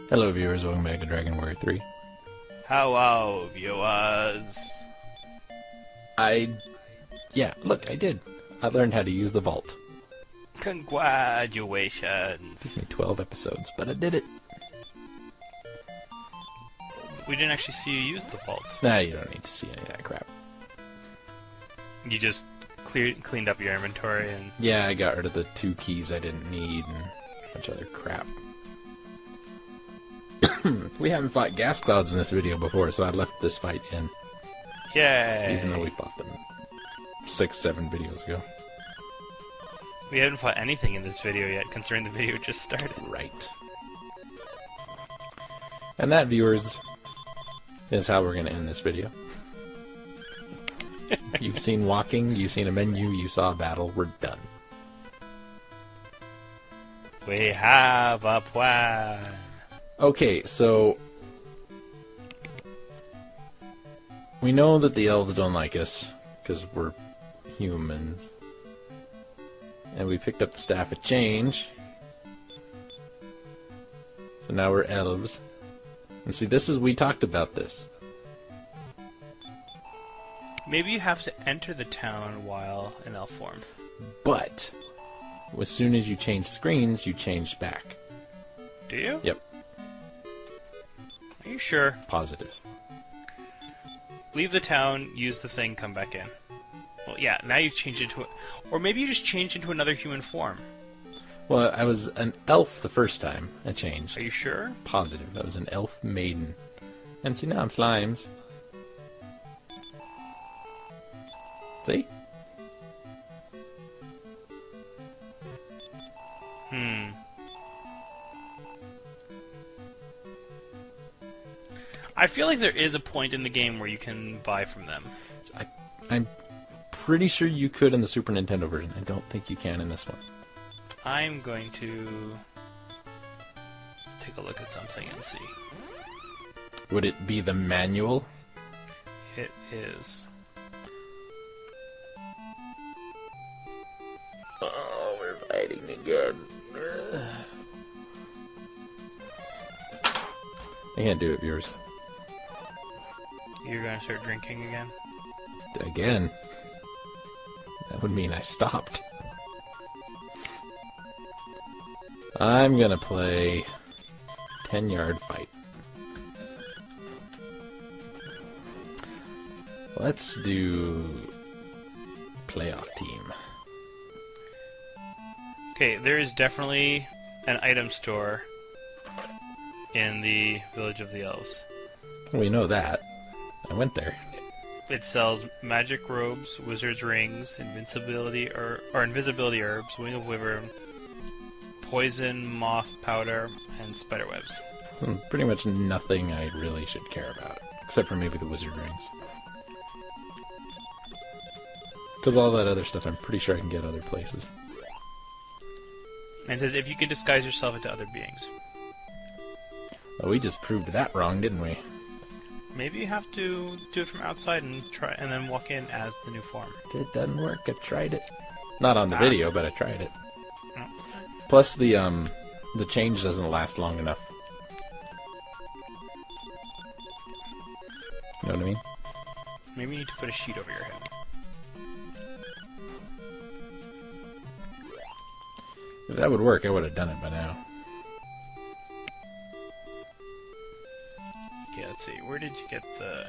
Hello viewers, welcome back to Dragon Warrior 3. Hello, viewers. Yeah, look, I did. I learned how to use the vault. Congratulations. Took me 12 episodes, but I did it. We didn't actually see you use the vault. Nah, you don't need to see any of that crap. You just cleaned up your inventory and... Yeah, I got rid of the 2 keys I didn't need and a bunch of other crap. We haven't fought gas clouds in this video before, so I left this fight in. Yay! Even though we fought them 6-7 videos ago. We haven't fought anything in this video yet, considering the video just started. Right. And that, viewers, is how we're going to end this video. You've seen walking, you've seen a menu, you saw a battle, we're done. We have a plan. Okay, so we know that the elves don't like us because we're humans. And we picked up the Staff of Change. So now we're elves. And see, we talked about this. Maybe you have to enter the town while in elf form. But as soon as you change screens, you change back. Do you? Yep. Are you sure? Positive. Leave the town, use the thing, come back in. Well, yeah, now you've changed into or maybe you just changed into another human form. Well, I was an elf the first time I changed. Are you sure? Positive. I was an elf maiden. And see, now I'm slimes. See? I feel like there is a point in the game where you can buy from them. I'm pretty sure you could in the Super Nintendo version. I don't think you can in this one. I'm going to take a look at something and see. Would it be the manual? It is. Oh, we're fighting again. I can't do it, viewers. You're going to start drinking again? Again? That would mean I stopped. I'm gonna play 10-yard fight. Let's do playoff team. Okay, there is definitely an item store in the Village of the Elves. We know that. I went there. It sells magic robes, wizard's rings, invisibility herbs, wing of wyvern, poison moth powder, and spider webs. Pretty much nothing I really should care about, except for maybe the wizard rings. Because all that other stuff I'm pretty sure I can get other places. And it says if you can disguise yourself into other beings. Well, we just proved that wrong, didn't we? Maybe you have to do it from outside and try, and then walk in as the new form. It doesn't work. I tried it. Not on the video, but I tried it. No. Plus, the change doesn't last long enough. You know what I mean? Maybe you need to put a sheet over your head. If that would work, I would have done it by now. Okay, let's see. Where did you get the...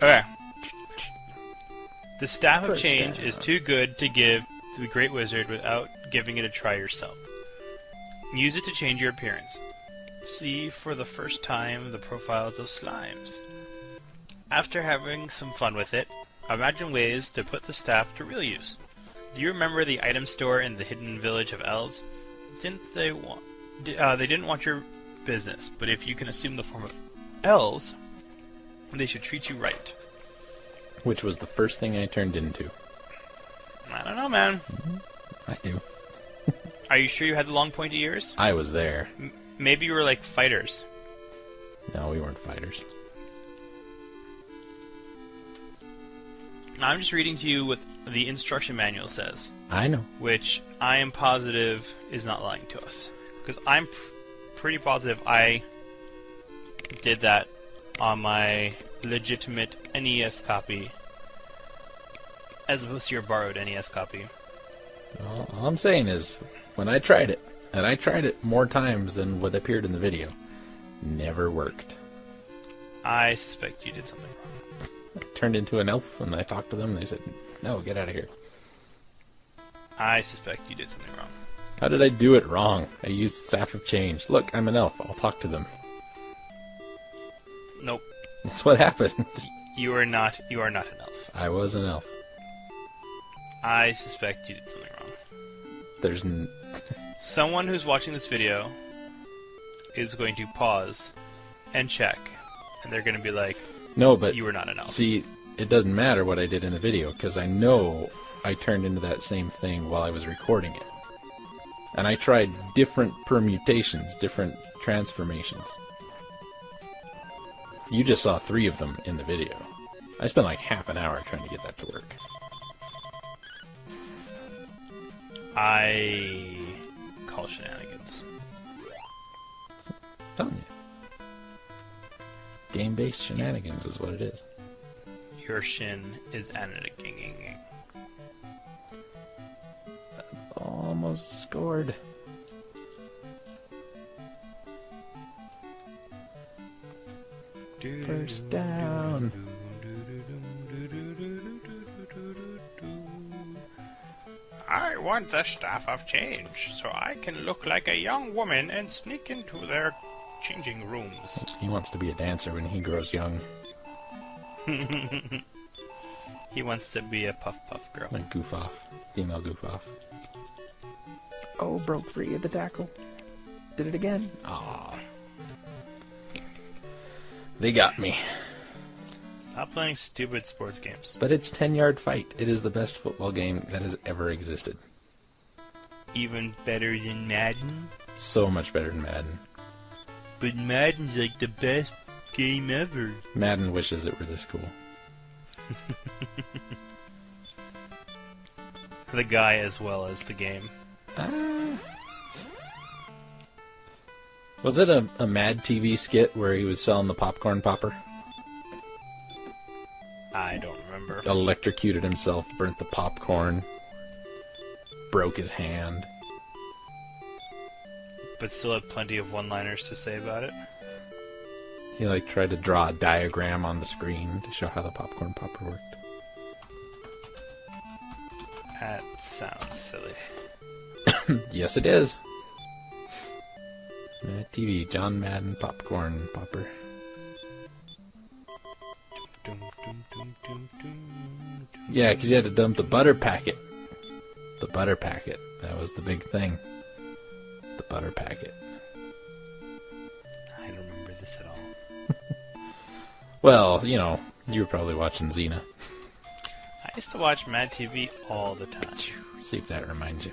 Okay. The Staff of Change is too good to give to the Great Wizard without giving it a try yourself. Use it to change your appearance. See for the first time the profiles of slimes. After having some fun with it, imagine ways to put the staff to real use. Do you remember the item store in the hidden village of elves? They didn't want your business, but if you can assume the form of elves, they should treat you right. Which was the first thing I turned into. I don't know, man. I do. Are you sure you had the long pointy ears? I was there. Maybe you were like fighters. No, we weren't fighters. I'm just reading to you what the instruction manual says, I know. which I am positive is not lying to us. Because I'm pretty positive I did that on my legitimate NES copy, as opposed to your borrowed NES copy. All I'm saying is, when I tried it, and I tried it more times than what appeared in the video, never worked. I suspect you did something wrong. I turned into an elf, and I talked to them, and they said, no, get out of here. I suspect you did something wrong. How did I do it wrong? I used Staff of Change. Look, I'm an elf. I'll talk to them. Nope. That's what happened. You are not an elf. I was an elf. I suspect you did something wrong. There's Someone who's watching this video is going to pause and check, and they're going to be like, no, but you were not an elf. see, it doesn't matter what I did in the video, because I know I turned into that same thing while I was recording it. And I tried different permutations, different transformations. You just saw 3 of them in the video. I spent like half an hour trying to get that to work. I call shenanigans. I'm telling you. Game-based shenanigans is what it is. Your shin is anaging. Almost scored. First down. I want the Staff of Change, so I can look like a young woman and sneak into their changing rooms. He wants to be a dancer when he grows young. He wants to be a puff puff girl. Like goof off. Female goof off. Oh, broke free of the tackle. Did it again. Aw. They got me. Stop playing stupid sports games. But it's 10-yard fight. It is the best football game that has ever existed. Even better than Madden? So much better than Madden. But Madden's like the best game ever. Madden wishes it were this cool. The guy as well as the game. Was it a Mad TV skit where he was selling the popcorn popper? I don't remember. Electrocuted himself, burnt the popcorn, broke his hand. But still had plenty of one-liners to say about it. He tried to draw a diagram on the screen to show how the popcorn popper worked. That sounds silly. Yes, it is. Mad TV, John Madden, popcorn popper. Yeah, because you had to dump the butter packet. The butter packet. That was the big thing. The butter packet. I don't remember this at all. Well, you know, you were probably watching Xena. I used to watch Mad TV all the time. See if that reminds you.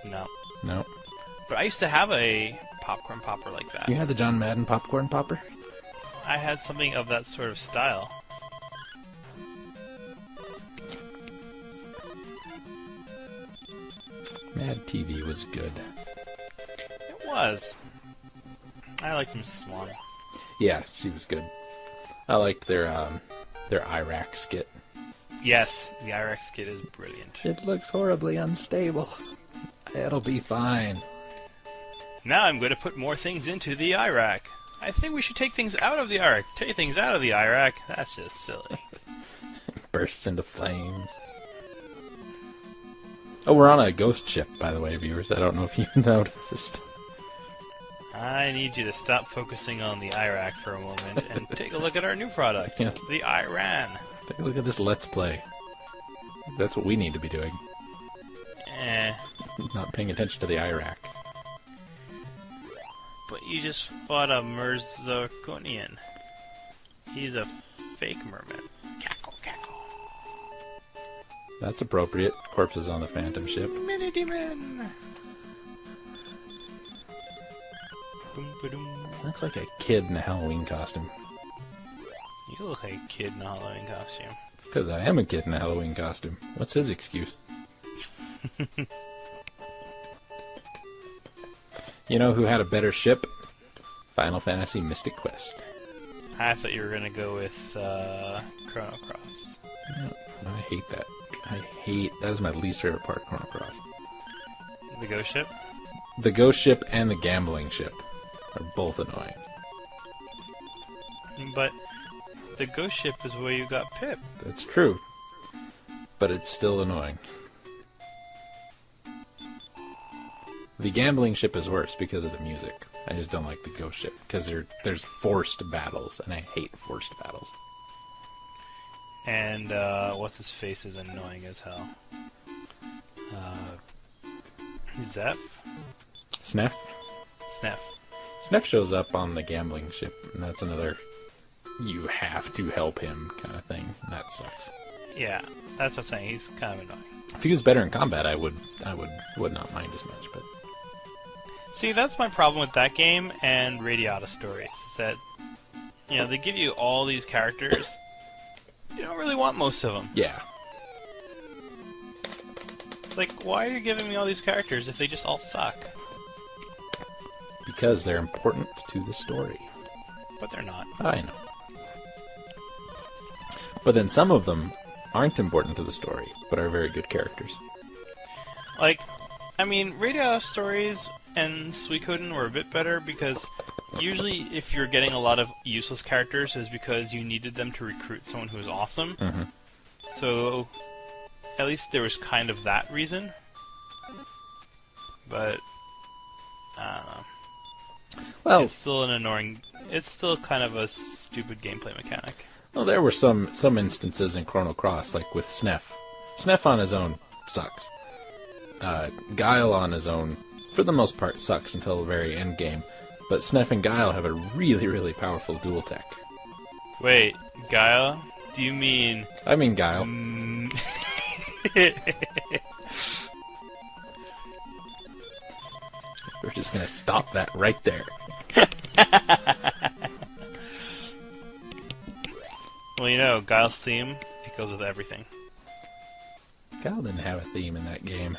No. No. But I used to have a popcorn popper like that. You had the John Madden popcorn popper? I had something of that sort of style. Mad TV was good. It was. I liked Miss Swan. Yeah, she was good. I liked their Iraq skit. Yes, the Iraq skit is brilliant. It looks horribly unstable. It'll be fine. Now I'm going to put more things into the Iraq. I think we should take things out of the Iraq. Take things out of the Iraq? That's just silly. Bursts into flames. Oh, we're on a ghost ship, by the way, viewers. I don't know if you noticed. I need you to stop focusing on the Iraq for a moment and take a look at our new product, Yeah. the Iran. Take a look at this Let's Play. That's what we need to be doing. Not paying attention to the Iraq. But you just fought a Mirzakonian. He's a fake merman. Cackle, cackle. That's appropriate. Corpses on the Phantom ship. Mini demon. Looks like a kid in a Halloween costume. You look like a kid in a Halloween costume. It's because I am a kid in a Halloween costume. What's his excuse? You know who had a better ship? Final Fantasy Mystic Quest. I thought you were going to go with Chrono Cross. No, I hate that. That is my least favorite part of Chrono Cross. The ghost ship? The ghost ship and the gambling ship are both annoying. But the ghost ship is where you got Pip. That's true. But it's still annoying. The gambling ship is worse because of the music. I just don't like the ghost ship because there's forced battles, and I hate forced battles. And what's his face is annoying as hell. Zeph? Sneff? Sneff. Sneff shows up on the gambling ship, and that's another you have to help him kind of thing. That sucks. Yeah, that's what I'm saying. He's kind of annoying. If he was better in combat, I would not mind as much, but... See, that's my problem with that game and Radiata Stories, is that, they give you all these characters. You don't really want most of them. Yeah. It's like, why are you giving me all these characters if they just all suck? Because they're important to the story. But they're not. I know. But then some of them aren't important to the story, but are very good characters. Like, Radiata Stories and Suikoden were a bit better because usually if you're getting a lot of useless characters is because you needed them to recruit someone who was awesome. Mm-hmm. So at least there was kind of that reason. But I don't know. Well, it's still kind of a stupid gameplay mechanic. Well, there were some instances in Chrono Cross, like with Sneff. Sneff on his own sucks. Guile on his own, for the most part, sucks until the very end game. But Sneff and Guile have a really, really powerful dual tech. Wait, Guile? Do you mean... I mean Guile. We're just gonna stop that right there. Well, Guile's theme, it goes with everything. Guile didn't have a theme in that game.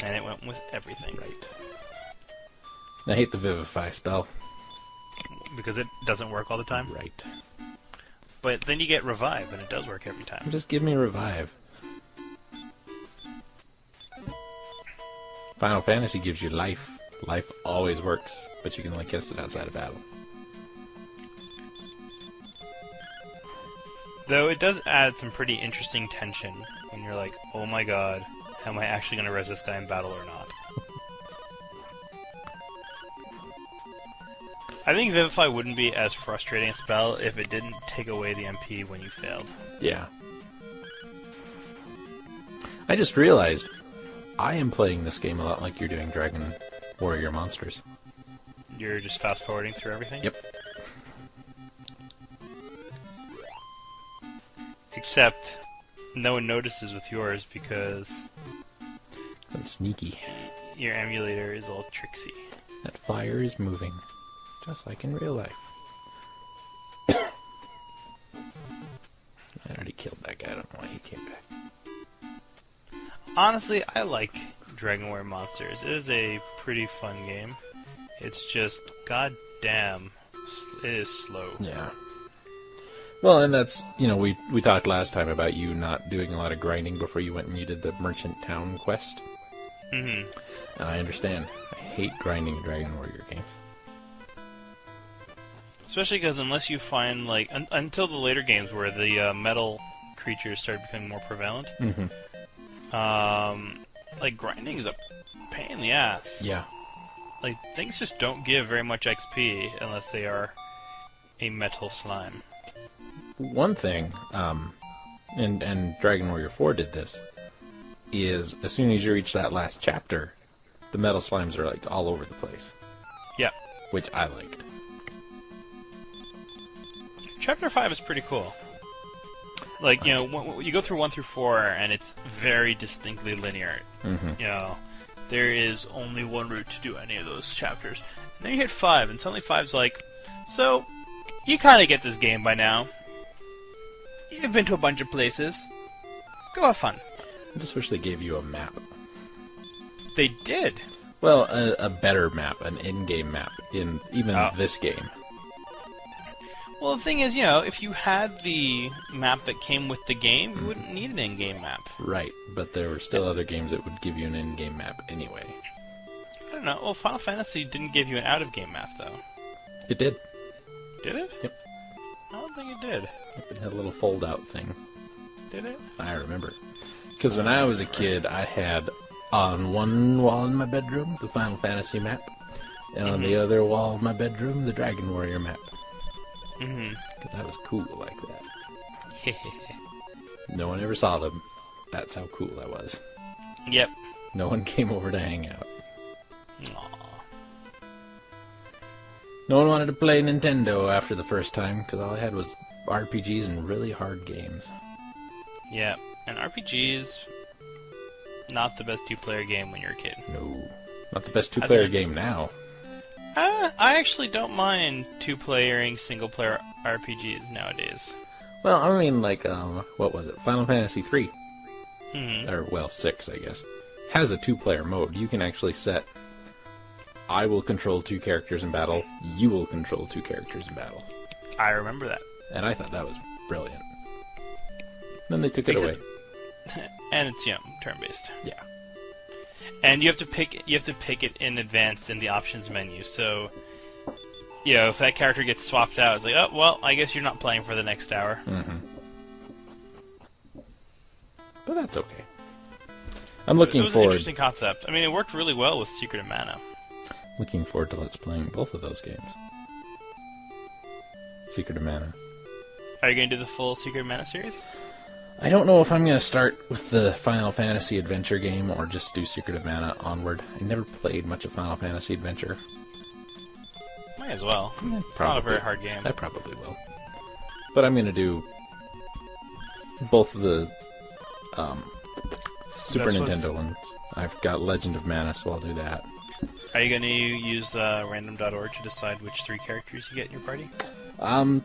And it went with everything. Right. I hate the Vivify spell. Because it doesn't work all the time? Right. But then you get Revive, and it does work every time. Just give me Revive. Final Fantasy gives you life. Life always works, but you can only cast it outside of battle. Though it does add some pretty interesting tension when you're like, oh my god, am I actually going to res this guy in battle or not? I think Vivify wouldn't be as frustrating a spell if it didn't take away the MP when you failed. Yeah. I just realized I am playing this game a lot like you're doing Dragon Warrior Monsters. You're just fast-forwarding through everything? Yep. Except, no one notices with yours because... I'm sneaky. Your emulator is all tricksy. That fire is moving, just like in real life. I already killed that guy, I don't know why he came back. Honestly, I like Dragon Warrior Monsters. It is a pretty fun game. It's just, goddamn, it is slow. Yeah. Well, and that's, we talked last time about you not doing a lot of grinding before you went and you did the Merchant Town quest. Mm-hmm. And I understand. I hate grinding Dragon Warrior games. Especially because unless you find, until the later games where the metal creatures started becoming more prevalent, mm-hmm. Grinding is a pain in the ass. Yeah. Things just don't give very much XP unless they are a metal slime. One thing, and Dragon Warrior 4 did this, is as soon as you reach that last chapter, the metal slimes are all over the place. Yeah. Which I liked. Chapter 5 is pretty cool. You go through 1 through 4, and it's very distinctly linear. Mm-hmm. there is only one route to do any of those chapters. And then you hit 5, and suddenly 5's like, so, you kind of get this game by now. You've been to a bunch of places. Go have fun. I just wish they gave you a map. They did. Well, a better map, an in-game map, in even this game. Well, the thing is, you know, if you had the map that came with the game, you wouldn't need an in-game map. Right, but there were still other games that would give you an in-game map anyway. I don't know. Well, Final Fantasy didn't give you an out-of-game map, though. It did. Did it? Yep. I don't think it did. It had a little fold-out thing. Did it? I remember. Because when I was a kid, I had on one wall in my bedroom the Final Fantasy map, and on the other wall of my bedroom the Dragon Warrior map. Because I was cool like that. No one ever saw them. That's how cool I was. Yep. No one came over to hang out. Aww. No one wanted to play Nintendo after the first time, because all I had was RPGs and really hard games. Yeah, and RPGs, not the best two-player game when you're a kid. No. Not the best two-player game now. I actually don't mind two-playering single-player RPGs nowadays. Well, I mean, like, what was it? Final Fantasy 3. Or, well, 6, I guess. Has a two-player mode. You can actually set, I will control 2 characters in battle, you will control 2 characters in battle. I remember that. And I thought that was brilliant. Then they took it away. And it's, you know, turn-based. Yeah. And you have to pick it in advance in the options menu. So, you know, if that character gets swapped out, it's like, oh, well, I guess you're not playing for the next hour. But that's okay. I'm looking forward. It was an interesting concept. I mean, it worked really well with Secret of Mana. Looking forward to Let's Playing both of those games. Secret of Mana. Are you going to do the full Secret of Mana series? I don't know if I'm going to start with the Final Fantasy Adventure game or just do Secret of Mana onward. I never played much of Final Fantasy Adventure. Might as well. Yeah, it's not a very hard game. I probably will. But I'm going to do both of the Super Nintendo ones. I've got Legend of Mana, so I'll do that. Are you going to use random.org to decide which 3 characters you get in your party?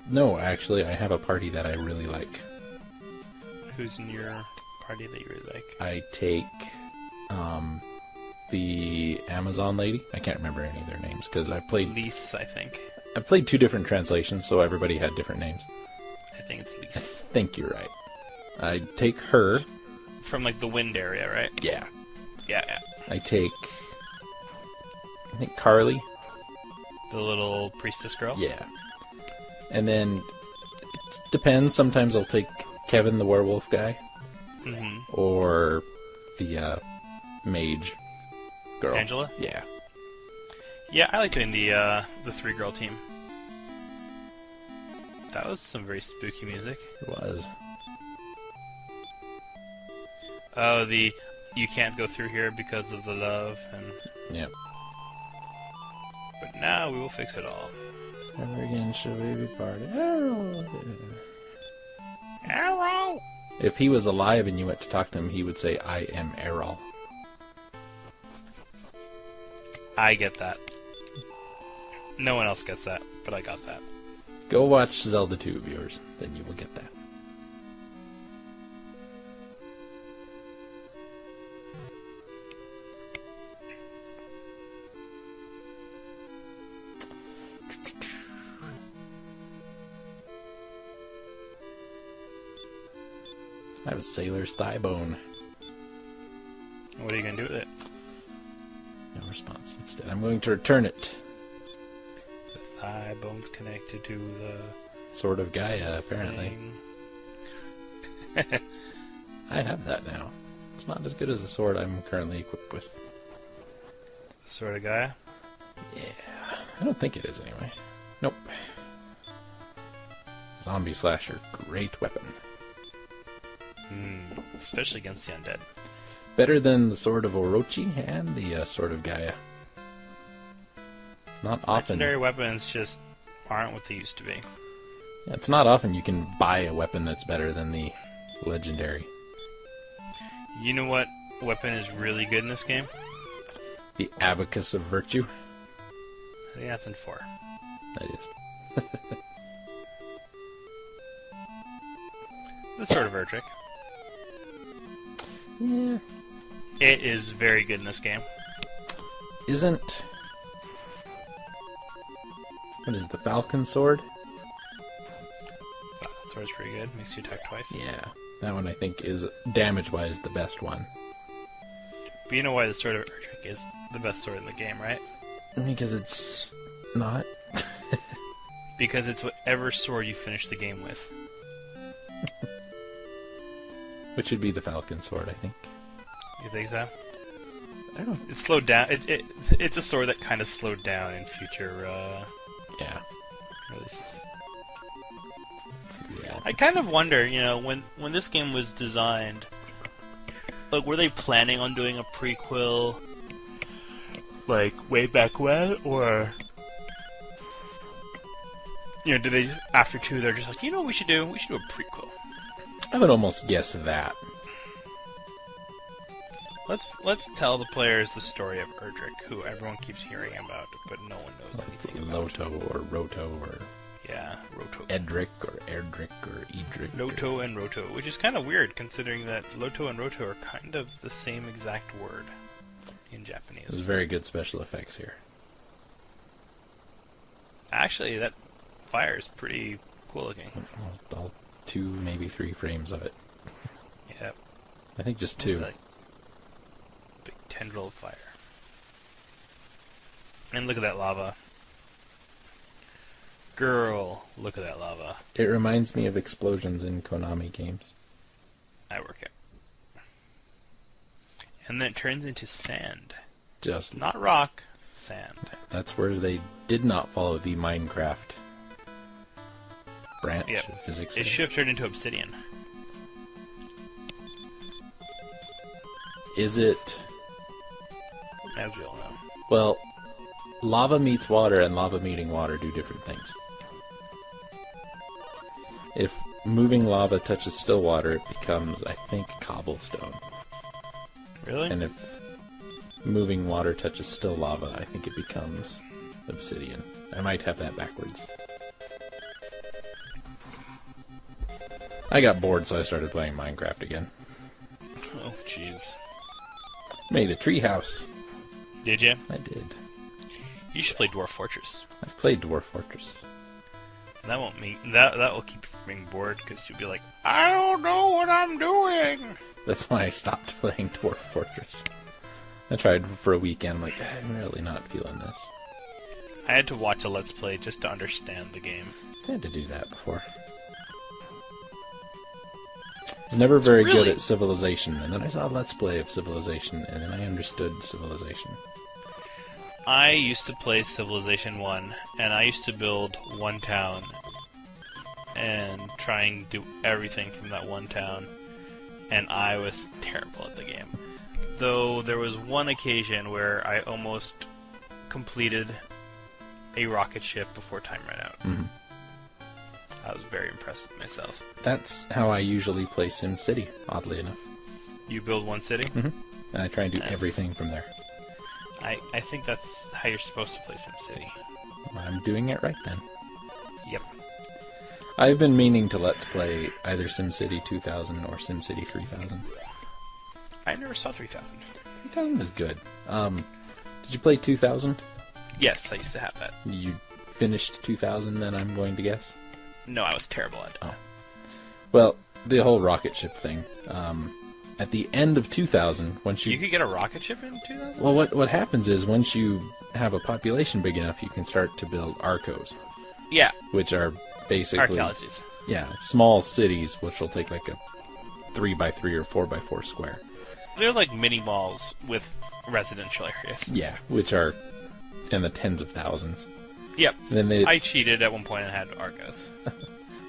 No, actually, I have a party that I really like. Who's in your party that you really like? I take the Amazon lady. I can't remember any of their names because I've played Lise, I think. I played 2 different translations, so everybody had different names. I think it's Lise. I think you're right. I take her from like the wind area, right? Yeah. Yeah. I think Carly, the little priestess girl. Yeah. And then it depends. Sometimes I'll take Kevin, the werewolf guy, or the mage girl, Angela. Yeah. Yeah, I like doing the 3-girl team. That was some very spooky music. It was. Oh, you can't go through here because of the love, and Yep. But now we will fix it all. Never again shall we be parted. Arrow. Arrow. If he was alive and you went to talk to him, he would say, "I am Errol." I get that. No one else gets that, but I got that. Go watch Zelda 2, viewers. Then you will get that. I have a sailor's thigh bone. What are you going to do with it? No response. Instead, I'm going to return it. The thigh bone's connected to the... Sword of Gaia, apparently. I have that now. It's not as good as the sword I'm currently equipped with. The Sword of Gaia? Yeah. I don't think it is, anyway. Nope. Zombie slasher. Great weapon. Especially against the undead. Better than the Sword of Orochi and the Sword of Gaia. Not often. Legendary weapons just aren't what they used to be. Yeah, it's not often you can buy a weapon that's better than the legendary. You know what weapon is really good in this game? The abacus of virtue. I think that's in 4. That is. The Sword of Erdrick. Yeah. It is very good in this game. Isn't... What is it, the Falcon Sword? Falcon Sword's pretty good. Makes you attack twice. Yeah. That one I think is, damage-wise, the best one. But you know why the Sword of Erdrick is the best sword in the game, right? Because it's not. Because it's whatever sword you finish the game with. Which would be the Falcon Sword, I think. You think so? I don't know. It slowed down. It's a sword that kind of slowed down in future Yeah. releases. Yeah. I kind of wonder, you know, when this game was designed, like, were they planning on doing a prequel, like, way back when, or, you know, did they, after 2, they're just like, you know what we should do? We should do a prequel. I would almost guess that. Let's tell the players the story of Erdrick, who everyone keeps hearing about, but no one knows anything about. Loto or Roto or Yeah, Roto. Edric or Erdrick or Edric. Loto and Roto, which is kind of weird considering that Loto and Roto are kind of the same exact word in Japanese. There's very good special effects here. Actually, that fire is pretty cool looking. All 2, maybe 3 frames of it. Yeah. I think just It's 2. like big tendril of fire. And look at that lava. Girl, look at that lava. It reminds me of explosions in Konami games. I work it. And then it turns into sand. Just Not rock, sand. that's where they did not follow the Minecraft branch Yep. of physics. It should have turned into obsidian. Is it? As we all know. Well, lava meets water and lava meeting water do different things. If moving lava touches still water, it becomes, I think, cobblestone. Really? And if moving water touches still lava, I think it becomes obsidian. I might have that backwards. I got bored, so I started playing Minecraft again. Oh, jeez. Made a treehouse. Did you? I did. You should play Dwarf Fortress. I've played Dwarf Fortress. And that won't mean that will keep you from being bored because you'll be like, I don't know what I'm doing. That's why I stopped playing Dwarf Fortress. I tried for a weekend. I'm like, I'm really not feeling this. I had to watch a Let's Play just to understand the game. I had to do that before. I was never very good at Civilization, and then I saw a Let's Play of Civilization, and then I understood Civilization. I used to play Civilization 1, and I used to build one town and try and do everything from that one town, and I was terrible at the game. Though there was one occasion where I almost completed a rocket ship before time ran out. Mm-hmm. I was very impressed with myself. That's how I usually play SimCity, oddly enough. You build one city? Mm-hmm. And I try and do Nice. everything from there. I think that's how you're supposed to play SimCity. I'm doing it right then. Yep. I've been meaning to Let's Play either SimCity 2000 or SimCity 3000. I never saw 3000. 3000 is good. Did you play 2000? Yes, I used to have that. You finished 2000 then, I'm going to guess? No, I was terrible at it. Oh. Well, the whole rocket ship thing. At the end of 2000, once You could get a rocket ship in 2000? Well, what happens is once you have a population big enough, you can start to build arcos, Yeah, which are basically archaeologies. small cities, which will take like a 3x3 or 4x4 square. They're like mini malls with residential areas. Yeah, which are in the tens of thousands. Yep. And then I cheated at one point and had Arcos.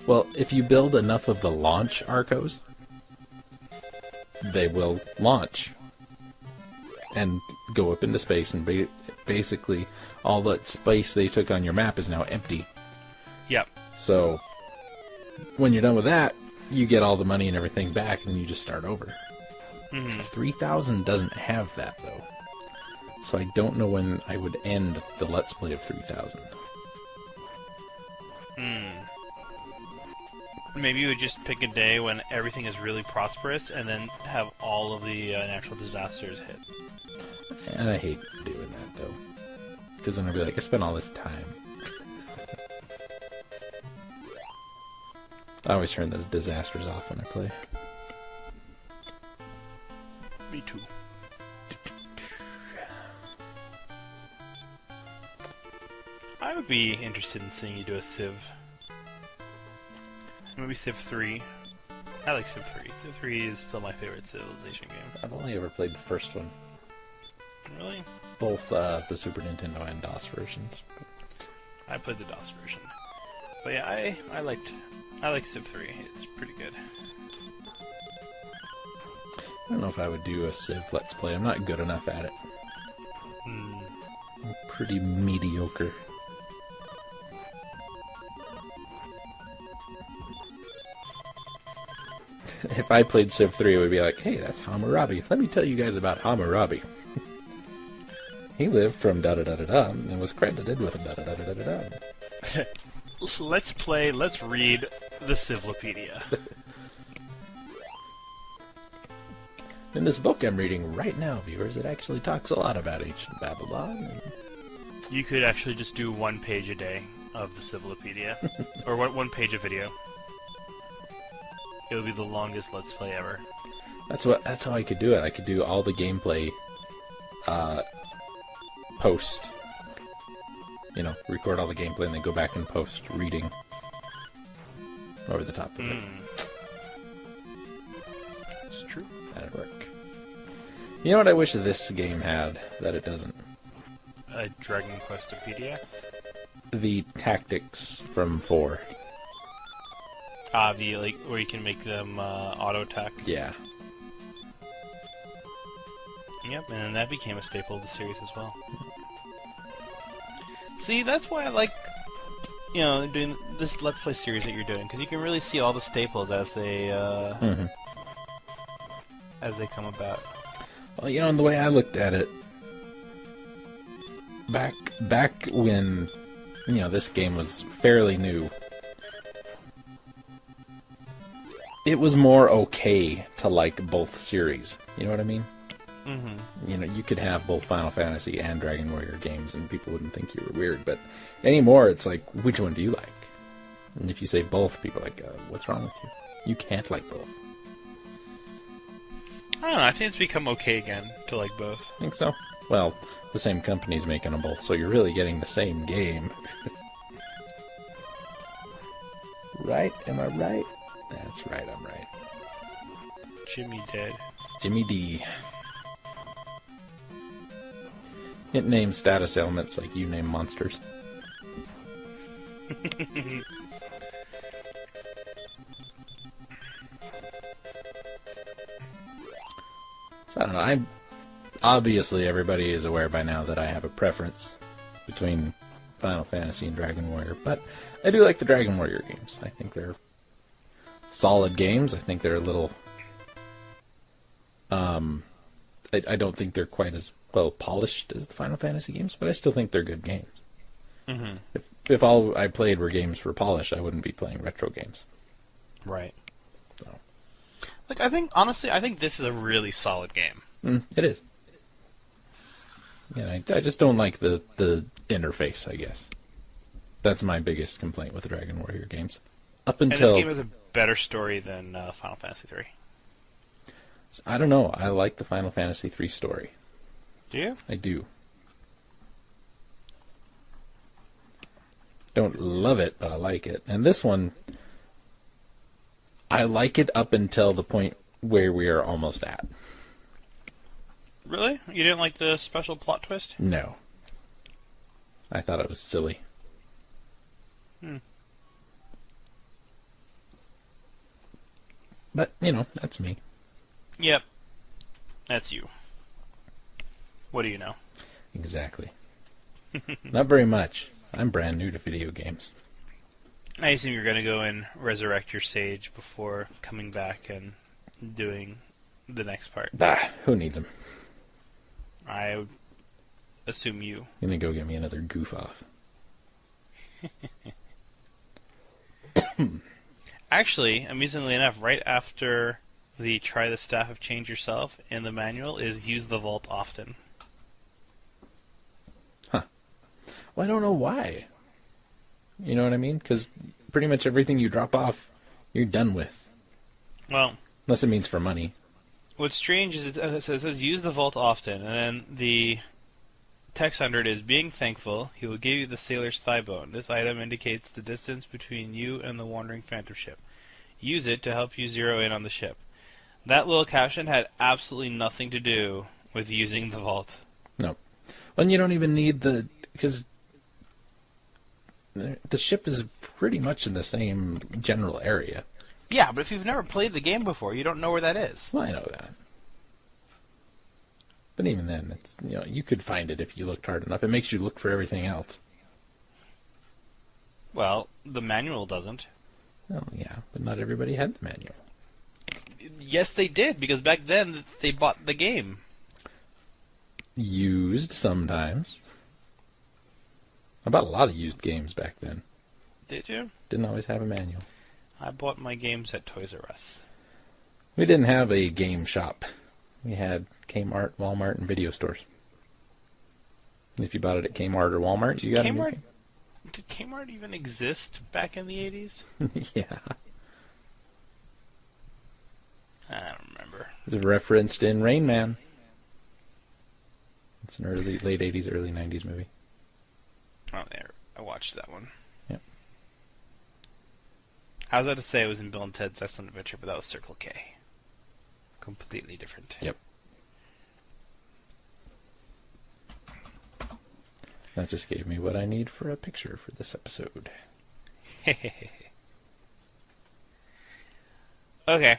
well, if you build enough of the launch arcos, they will launch and go up into space, and basically all that space they took on your map is now empty. Yep. So when you're done with that, you get all the money and everything back, and you just start over. Mm-hmm. 3000 doesn't have that, though. so I don't know when I would end the Let's Play of 3000. Maybe you would just pick a day when everything is really prosperous, and then have all of the natural disasters hit. And I hate doing that, though. Because then I'd be like, I spent all this time. I always turn the disasters off when I play. Me too. I would be interested in seeing you do a Civ. Maybe Civ 3. I like Civ 3. Civ 3 is still my favorite Civilization game. I've only ever played the first one. Really? Both the Super Nintendo and DOS versions. I played the DOS version. But yeah, I like Civ 3. It's pretty good. I don't know if I would do a Civ Let's Play. I'm not good enough at it. I'm pretty mediocre. If I played Civ 3, it would be like, hey, that's Hammurabi. Let me tell you guys about Hammurabi. He lived from da-da-da-da-da and was credited with a da-da-da-da-da-da. Let's read the Civlopedia. In this book I'm reading right now, viewers, it actually talks a lot about ancient Babylon. And... You could actually just do 1 page a day of the Civlopedia. Or 1 page of video. It would be the longest Let's Play ever. That's how I could do it. I could do all the gameplay post. You know, record all the gameplay and then go back and post reading over the top of it. It's true. That'd work. You know what I wish this game had that it doesn't? A Dragon Questopedia? The tactics from 4. Where you can make them auto attack. Yeah. Yep, and then that became a staple of the series as well. See, that's why I like, doing this Let's Play series that you're doing, because you can really see all the staples as they come about. Well, and the way I looked at it, back when, this game was fairly new, it was more okay to like both series. You know what I mean? Mm-hmm. You could have both Final Fantasy and Dragon Warrior games and people wouldn't think you were weird, but anymore it's like, which one do you like? And if you say both, people are like, what's wrong with you? You can't like both. I don't know, I think it's become okay again to like both. Think so? Well, the same company's making them both, so you're really getting the same game. Right? Am I right? That's right, I'm right. Jimmy dead. Jimmy D. It names status ailments like you name monsters. So, I don't know, obviously everybody is aware by now that I have a preference between Final Fantasy and Dragon Warrior, but I do like the Dragon Warrior games. I think they're solid games. I think they're a little... I don't think they're quite as well polished as the Final Fantasy games, but I still think they're good games. Mm-hmm. If all I played were games for polish, I wouldn't be playing retro games. Right. So. I think this is a really solid game. It is. Yeah, I just don't like the interface, I guess. That's my biggest complaint with the Dragon Warrior games. And this game has a better story than Final Fantasy 3. I don't know. I like the Final Fantasy 3 story. Do you? I do. Don't love it, but I like it. And this one, I like it up until the point where we are almost at. Really? You didn't like the special plot twist? No. I thought it was silly. But, that's me. Yep. That's you. What do you know? Exactly. Not very much. I'm brand new to video games. I assume you're going to go and resurrect your sage before coming back and doing the next part. Bah, who needs them? I assume you. I'm gonna go get me another goof off. Actually, amusingly enough, right after the try the staff of change yourself in the manual is use the vault often. Huh. Well, I don't know why. You know what I mean? Because pretty much everything you drop off, you're done with. Well, unless it means for money. What's strange is it says use the vault often, and then the text under it is, being thankful, he will give you the sailor's thigh bone. This item indicates the distance between you and the wandering phantom ship. Use it to help you zero in on the ship. That little caption had absolutely nothing to do with using the vault. No. And you don't even need because the ship is pretty much in the same general area. Yeah, but if you've never played the game before, you don't know where that is. Well, I know that. But even then, it's you could find it if you looked hard enough. It makes you look for everything else. Well, the manual doesn't. Oh, yeah, but not everybody had the manual. Yes, they did, because back then they bought the game. Used sometimes. I bought a lot of used games back then. Did you? Didn't always have a manual. I bought my games at Toys R Us. We didn't have a game shop. We had Kmart, Walmart, and video stores. If you bought it at Kmart or Walmart, you got it. Did Kmart even exist back in the 80s? Yeah. I don't remember. It's referenced in Rain Man. It's an late 80s, early 90s movie. Oh, there. I watched that one. Yep. I was about to say it was in Bill and Ted's Excellent Adventure, but that was Circle K. Completely different. Yep. That just gave me what I need for a picture for this episode. Okay.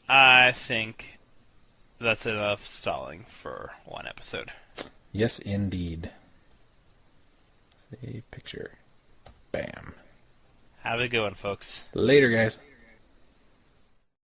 I think that's enough stalling for one episode. Yes, indeed. Save picture. Bam. Have a good one, folks. Later, guys.